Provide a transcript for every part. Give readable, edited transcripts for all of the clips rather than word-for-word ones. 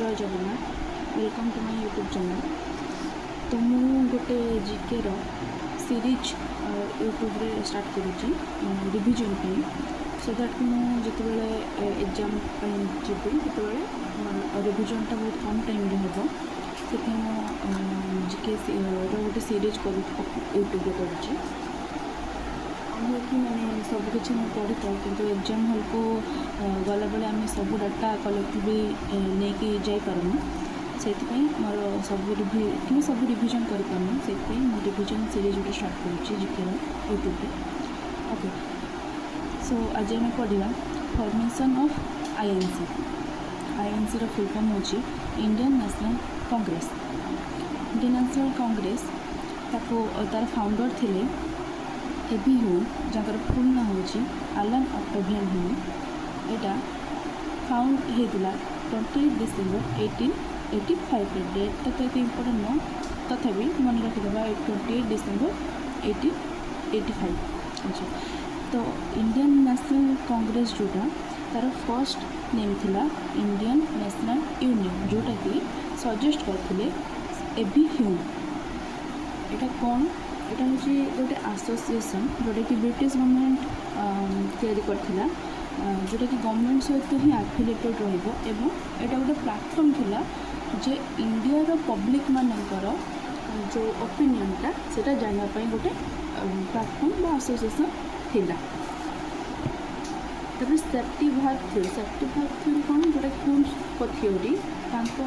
जय Jagannath welcome to my YouTube channel. तो मुझे गोटे जीके रो सीरीज यूट्यूब रे स्टार्ट करुँची रिविजन पे सो दैट मुझे एग्जाम जीवी जो रिविजनटा बहुत कम टाइम हम से जीके गोटे सीरीज कर यूट्यूब करुँची कि मैंने सबकि पढ़ी था कि एग्जाम हॉल को गला बेले आम सब डाटा कलेक्टिवली नहीं जापारूँ से मोर सब रिविजन करूँ से रिविजन सीरीज गोटे स्टार्ट करुँची जीके यूट्यूब रे। ओके सो आज आम पढ़ा फॉर्मेशन ऑफ आईएनसी रो फुल फॉर्म होची Indian National Congress. Indian National Congress तार फाउंडर थिले एबी ह्यूम जहाँ फुल ना हूँ आलन ऑक्टेवियन ह्यूम। यहाँ फाउंड होता 28 डिसेम्बर 1885 डेट तो ये इम्पोर्टेंट नुह तथापि मन रखिदेवा 28 डिसेम्बर 1885। अच्छा तो इंडियन नेशनल कांग्रेस जोटा तार फर्स्ट नेम थिला इंडियन नेशनल यूनियन जोटा कि सजेस्ट करते एबी ह्यूम। यहाँ कौन यहाँ हूँ गोटे एसोसिएशन जोटा कि ब्रिटिश गवर्नमेंट तैयारी करथिला जोटा कि गवर्नमेंट सहित ही एफिलिएटेड रहिबो एवं एटा गोटे प्लेटफॉर्म थिला जे इंडिया रो पब्लिक मानकर जो ओपिनियनटा सेटा जानिया पई गोटे प्लेटफॉर्म बा एसोसिएशन थिला। तब सेफ्टी भाग थ्योरी कौन जोटा कुन्स को थ्योरी तांको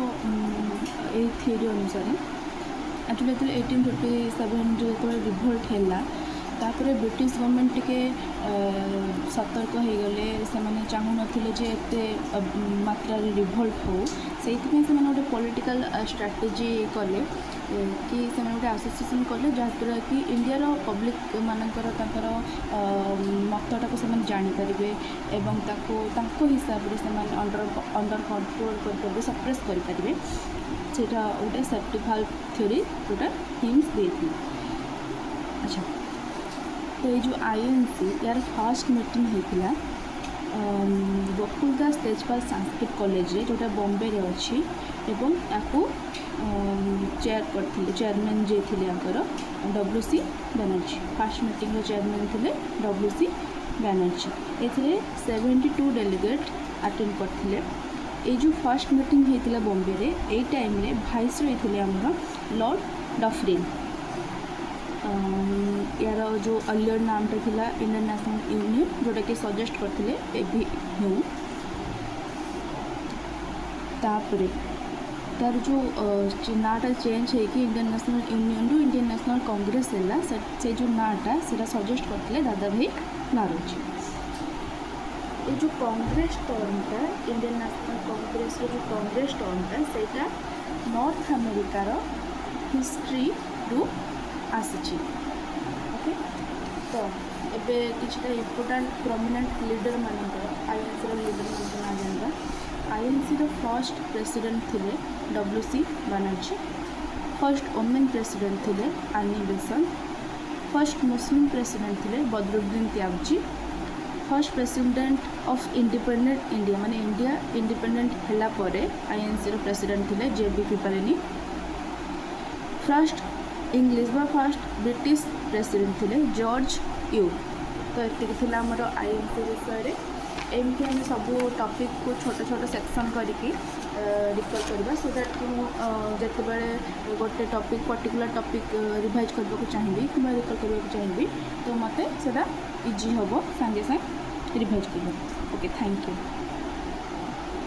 ए थ्योरी अनुसार एक्चुअली जो 1837 जो रिभोल्ट है तापर ब्रिटिश गवर्नमेंट टिके सतर्क हो गले से चाहू नथिले एते मात्रा रिभोल्ट हो से गोटे पॉलिटिकल स्ट्रैटेजी कले कि से गोटे एसोसिएशन कले जहाँद्वारा कि इंडिया रो पब्लिक मानकर मतटा को से जानीपारे एवं ताको हिसाब से अंडर कंट्रोल कर सप्रेस करें सेटा गोटे सेफ्टी भाल्व थ्योरी जोटा हिम्स देती। अच्छा तो ये जो आईएनसी यार फर्स्ट मीटिंग होता गोकुलदास तेजपाल संस्कृत कॉलेज रे जोटा बॉम्बे रे अच्छी एवं याको चेयर करथिले चेयरमैन जे थिले याकर WC बनर्जी। फर्स्ट मीटिंग रो चेयरमैन थिले WC बनर्जी। एथिले 72 डेलीगेट अटेंड करथिले। ये जो फर्स्ट मीटिंग होता बॉम्बे रे ए टाइम रे भाइस रही आमर लॉर्ड डफरिन। यार जो अर्लियर नामटा थिला इंडियन नेशनल यूनियन जोटा कि सजेस्ट करथिले एबी ह्यूम। तापरे तार जो नाटा चेंज है कि इंडियन नेशनल यूनियन रू इंडियन नेशनल कांग्रेस है से जो नाटा से सजेस्ट करथिले दादा भाई नारोजी। ये जो कांग्रेस टर्मटा इंडियन नेशनल कांग्रेस जो कांग्रेस टर्मटा सेटा नॉर्थ अमेरिकार हिस्ट्री रू आसी। ओके तो एबे किछटा इम्पोर्टेंट प्रोमिनेंट लीडर मानकर आईएनसी लीडर मान ना जानबा। आईएनसी फर्स्ट प्रेसिडेंट थिले WC Banerjee. First women president थिले Annie Besant. First Muslim president थिले Badruddin Tyabji. First president of independent India माने इंडिया इंडिपेंडेंट हैला परे आईएनसी रो प्रेसिडेंट थिले JB कृपलानी। फर्स्ट इंग्लिश बा फर्स्ट ब्रिटिश प्रेसिडेंट थिले जॉर्ज यू। तो एतिक थिला हमर आईएनसी विषय रे एमती आम सब टॉपिक को छोट छोट सेक्शन करके रिकल करवा सो दैट कि जिते गोटे टॉपिक पर्टिकुलर टॉपिक रिवाइज करने को चाहिए कि रिकल करने को चाहिए तो मत से इजी हम सांगे सांगे रिवाइज कर। Okay thank you.